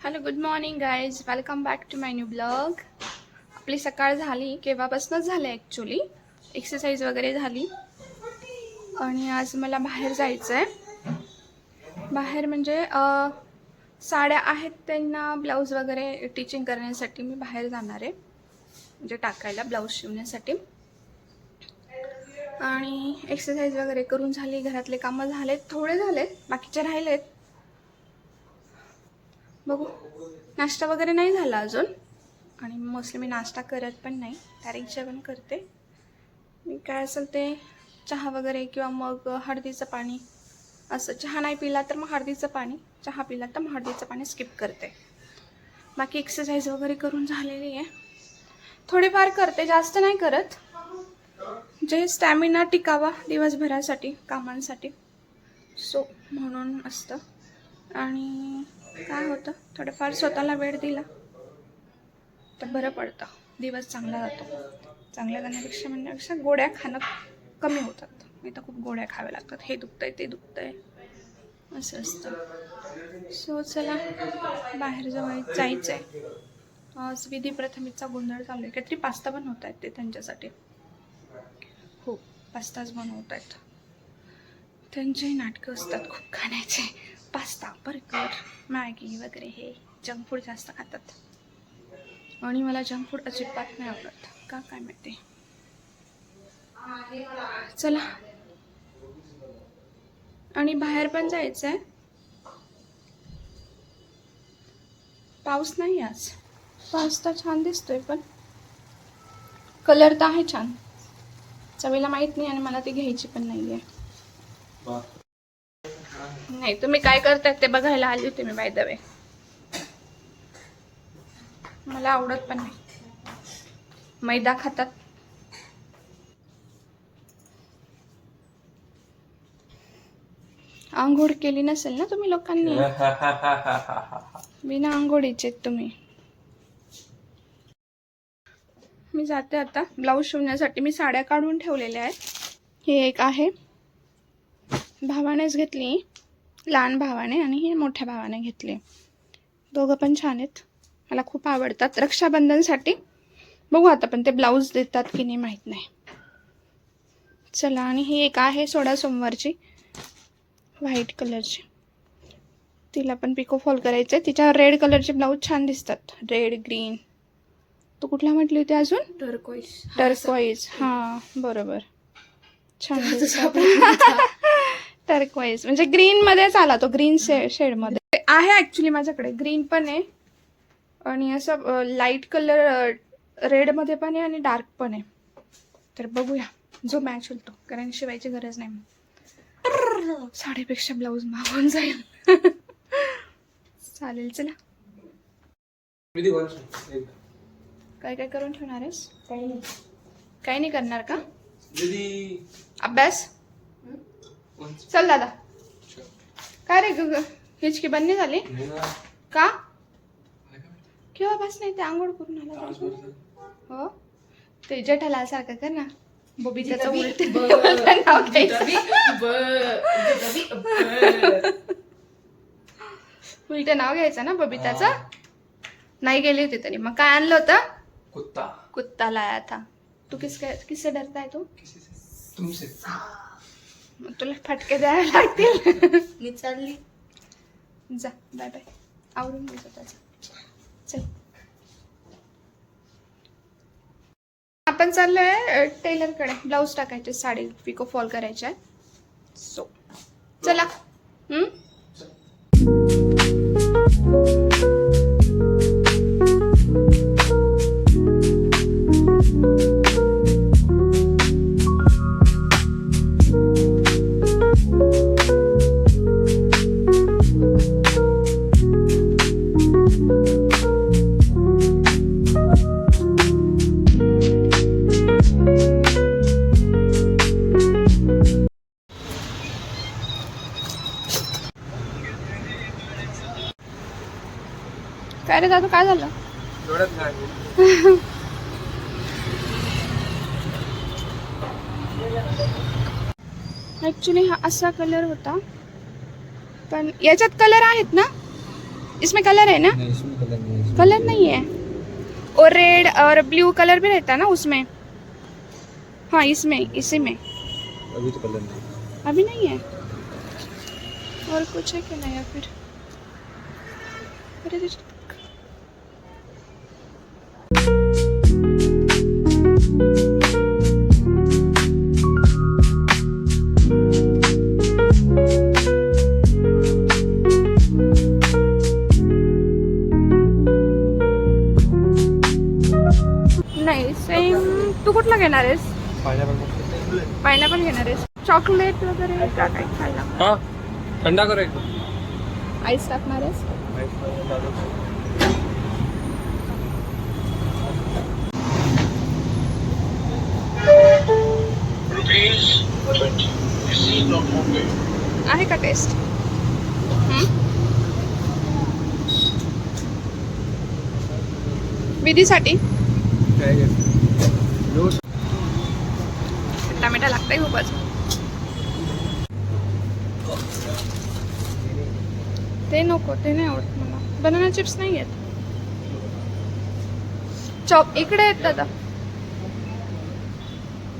Hello good morning guys, welcome back to my new blog. आपली सकाळ झाली, केव्हापासूनच झाली ॲक्च्युली. एक्सरसाइज वगैरे झाली आणि आज मला बाहेर जायचं आहे. बाहेर म्हणजे साड्या आहेत त्यांना ब्लाऊज वगैरे टिचिंग करण्यासाठी मी बाहेर जाणार आहे, म्हणजे टाकायला ब्लाऊज शिवण्यासाठी. आणि एक्सरसाइज वगैरे करून झाली, घरातले कामं झालेत, थोडे झालेत, बाकीचे राहिलेत. बघू, नाश्ता वगैरे नाही झाला अजून आणि मोस्टली मी नाश्ता करत पण नाही, डायरेक्ट जेवण करते. मी काय असेल ते चहा वगैरे किंवा मग हळदीचं पाणी, असं. चहा नाही पिला तर मग हळदीचं पाणी, चहा पिला तर मग हळदीचं पाणी स्किप करते. बाकी एक्सरसाइज वगैरे करून झालेली आहे, थोडीफार करते, जास्त नाही करत, जे स्टॅमिना टिकावा दिवसभरासाठी कामांसाठी, सो म्हणून असतं. आणि काय होतं, थोडंफार स्वतःला वेळ दिला तर बरं पडतं, दिवस चांगला जातो. चांगल्या जाण्यापेक्षा म्हणण्यापेक्षा गोळ्या खाणं कमी होतात. मी तर खूप गोळ्या खाव्या लागतात, हे दुखतंय ते दुखतंय असं असतं. सो चला, बाहेर जायचं आहे. आज विधी प्रथमेचा गोंधळ चालू आहे, काहीतरी पास्ता बनवत आहेत ते त्यांच्यासाठी. हो, पास्ताच बनवत आहेत, त्यांचे नाटकं असतात खूप खाण्याचे. पास्ता, बर्गर, मॅगी वगैरे हे जंक फूड जास्त खातात आणि मला जंक फूड अजिबात नाही आवडत, का काय माहिती. चला, आणि बाहेर पण जायचं आहे. पाऊस नाही आज, पाऊस तर छान दिसतोय, पण कलर तर आहे छान, चवीला माहीत नाही आणि मला ती घ्यायची पण नाही आहे. नाही, तुम्ही काय करताय ते बघायला आली होती मी, बाय द वे. मला आवडत पण नाही, मैदा खातात. आंघोळ केली नसेल ना तुम्ही लोकांनी, बिना आंघोळीचे तुम्ही. मी जाते आता ब्लाऊज शिवण्यासाठी. मी साड्या काढून ठेवलेल्या आहेत. ही एक आहे, भावानेच घेतली, लहान भावाने, आणि ही मोठ्या भावाने घेतली. दोघं पण छान आहेत, मला खूप आवडतात. रक्षाबंधनसाठी बघू आता, पण ते ब्लाऊज देतात की नाही माहीत नाही. चला, आणि ही एक आहे सोळा सोमवारची, व्हाईट कलरची, तिला पण पिको फॉल करायचं आहे. तिच्यावर रेड कलरचे ब्लाऊज छान दिसतात, रेड ग्रीन. तू कुठला म्हटली होती अजून? टर्कोइज. हां बरोबर, छान दिसतात. टर्कोइज म्हणजे ग्रीन मध्येच आला तो, ग्रीन शेड मध्ये आहे ऍक्च्युली माझ्याकडे. ग्रीन पण आहे आणि असं लाईट कलर रेड मध्ये पण आहे आणि डार्क पण आहे. तर बघूया जो मॅच होईल तो, कारण शिवायची गरज नाही. साडीपेक्षा ब्लाऊज मागून जाईल. चालेल, चला. काय काय करून ठेवणार आहेस? काही नाही करणार का? अभ्यास? चल दादा. काय रे, हिचकी बंद झाली का? केव्हा बस नाही, ते आंघोळ करून आला. हो, ते जेठालाल सारखं कर ना, बबिताचं उलट नाव घ्यायचं. उलट नाव घ्यायचं ना बबिताचं. नाही गेली होती तरी. मग काय आणलं होतं? कुत्ता. कुत्ता लाया था. तू किससे डरता है तू? तुमसे. मग तुला फटके द्यावे लागतील. मी चालली, जा, बाय बाय. आवरून घे स्वतःचं, चल. आपण चाललोय टेलरकडे, ब्लाऊज टाकायचे, साडी पिको फॉल करायचे आहे. सो चला. काय रे दादू, काय झालं? ऍक्च्युली हा असा कलर होता, पण याच्यात कलर आहेत ना, इसमें कलर है ना? नहीं इसमें कलर नहीं है। कलर नहीं है। और रेड और ब्लू कलर भी रहता है ना उसमें? हाँ इसमें, इसी में अभी तो कलर नहीं। अभी नहीं है। और कुछ है क्या नया फिर? अरे नाही सेम. तू कुठला घेणार आहेस? पायनॅपल घेणार आहेस? चॉकलेट वगैरे का काही खायला? हाँ ठंडा करो एकदम। आईस टाकणार आहेस? आहे का टेस्ट? विधीसाठी टमाटा लागतंय खूपच. ते नको, ते नाही आवडत मला. बनाना चिप्स नाही आहेत. चॉप इकडे आहेत दादा.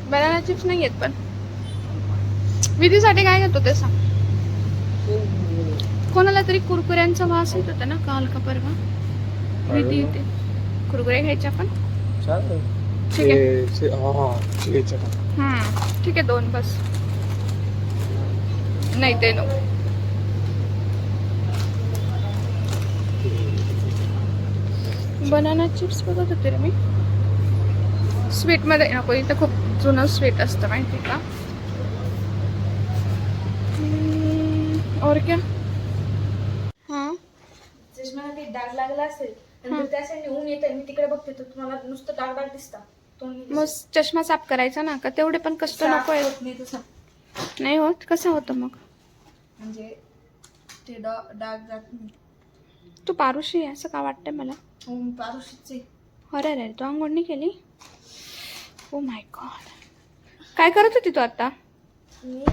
बनाना चिप्स नाही आहेत पण. विधीसाठी काय घेतो ते सांग. कोणाला तरी कुरकुऱ्यांचा वास येत होता ना काल का परवा. विधी येते. कुरकुरे घ्यायचे आपण. ठीक आहे. ठीक आहे 2 बस. नाही ते नको. बनाना चिप्स बघत होते रे मी. स्वीट मध्ये नको, इथं खूप जुनं स्वीट असतं माहिती का. और क्या? हाँ चष्म्याला काही डाग लागला असेल आणि त्या साईडने ऊन येतं मी तिकडे बघते तर तुम्हाला नुसतं डाग डाग दिसतात. मग चष्मा साफ करायचा ना का? तेवढे पण कष्ट नको आहे. नाही तसं नाही होत. कसं होतं मग? म्हणजे ते डाग जात नाही. तू पारुशी आहे असं का वाटतंय मला. पारुशीच आहे. अरे रे तू आंघोळ नाही केली? Oh my God. काय करत होती तू आता? मी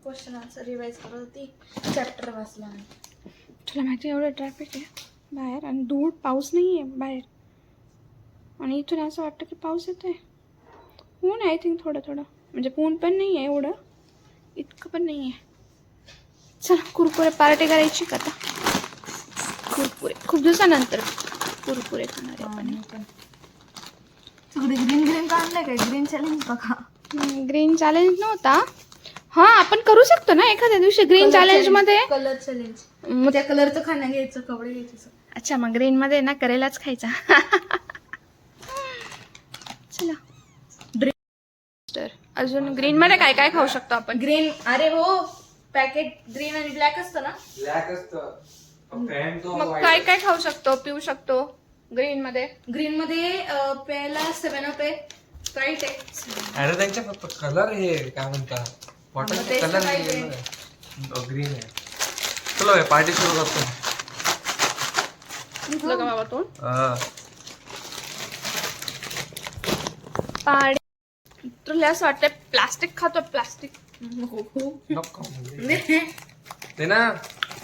क्वेश्चन आन्सर रिवाइज करत होती. चॅप्टर वाचला मी. तुला माहिती एवढं ट्रॅफिक आहे बाहेर आणि धूळ. पाऊस नाही आहे बाहेर आणि इथून असं वाटतं की पाऊस येतोय. ऊन आहे आय थिंक थोडं थोडं. म्हणजे ऊन पण नाही आहे एवढं, इतकं पण नाही आहे. चला कुरकुरे पार्टी करायची का आता? कुरकुरे खूप दिवसानंतर कुरकुरे खाणार आहे आपण. तिकडे ग्रीन ग्रीन का आणलंय काय? ग्रीन चॅलेंज बघा. ग्रीन चॅलेंज नव्हता. हा आपण करू शकतो ना एखाद्या दिवशी ग्रीन चॅलेंज मध्ये. Colour challenge. मग त्या कलरचं खाणं घ्यायचं, कपडे घ्यायचे. अच्छा मग ग्रीन मध्ये ना करेलाच खायचा. चला अजून ग्रीन मध्ये काय काय खाऊ शकतो आपण? ग्रीन अरे हो पॅकेट ग्रीन आणि ब्लॅक असतं ना. ब्लॅक असतं. मग काय काय खाऊ शकतो पिऊ शकतो ग्रीन मध्ये? ग्रीन मध्ये प्यायला 7 अप आहे, स्प्राइट आहे. अरे त्यांच्या फक्त कलर हे काय म्हणतात बॉटल तेच तर कलर पाहिजे. ग्रीन आहे. चलो पार्टी सुरू करतो. घेतलं का बाबा तोंड? हा. पाणी. तुला असं वाटतंय प्लास्टिक खातो? प्लास्टिक नको दे ना.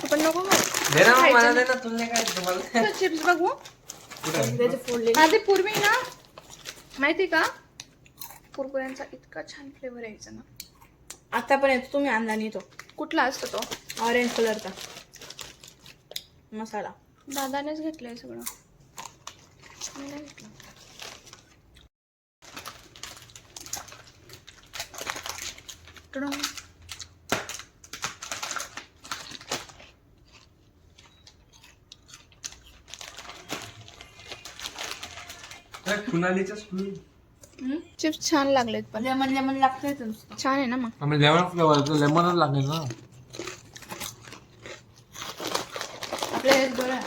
तू पण नको खाऊ. दे ना मग मला दे ना. तुला काय तुम्हाला चिप्स बघू. त्याचे फोडले. आधी पूर्वी ना माहिती का कुरकुऱ्यांचा इतका छान फ्लेवर यायचा ना. आता पण येतो. तुम्ही आणला नाही तो. कुठला असतो तो? ऑरेंज कलरचा मसाला. दादानेच घेतलंय सगळं, मी नाही घेतलं. कुणालीच्या स्कूल चिप्स छान लागलेत पण. लेमन लेमन लागतंय नुसतं. छान आहे ना मग. आम्ही लेमन फ्लेवर लेमनच लागेल ना. आपल्याला बरं.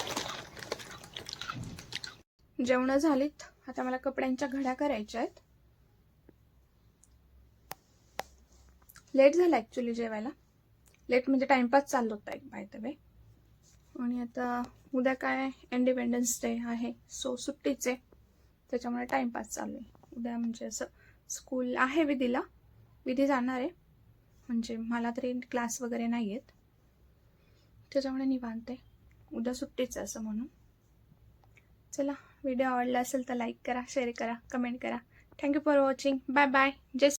जेवण झालीत. आता मला कपड्यांच्या घड्या करायच्या आहेत. लेट झाला ॲक्च्युली जेवायला. लेट म्हणजे टाइमपास चाललो होता एक बाय द वे. आणि आता उद्या काय इंडिपेंडन्स डे आहे सो सुट्टीच आहे, त्याच्यामुळे टाइमपास चालू आहे. उद्या म्हणजे असं स्कूल आहे विधीला. विधी जाणार आहे म्हणजे मला तरी क्लास वगैरे नाही आहेत त्याच्यामुळे निवांत आहे. उद्या सुट्टीच आहे असं म्हणून. चला, व्हिडिओ आवडला असेल तर लाईक करा, शेअर करा, कमेंट करा. Thank you for watching. Bye bye. Jai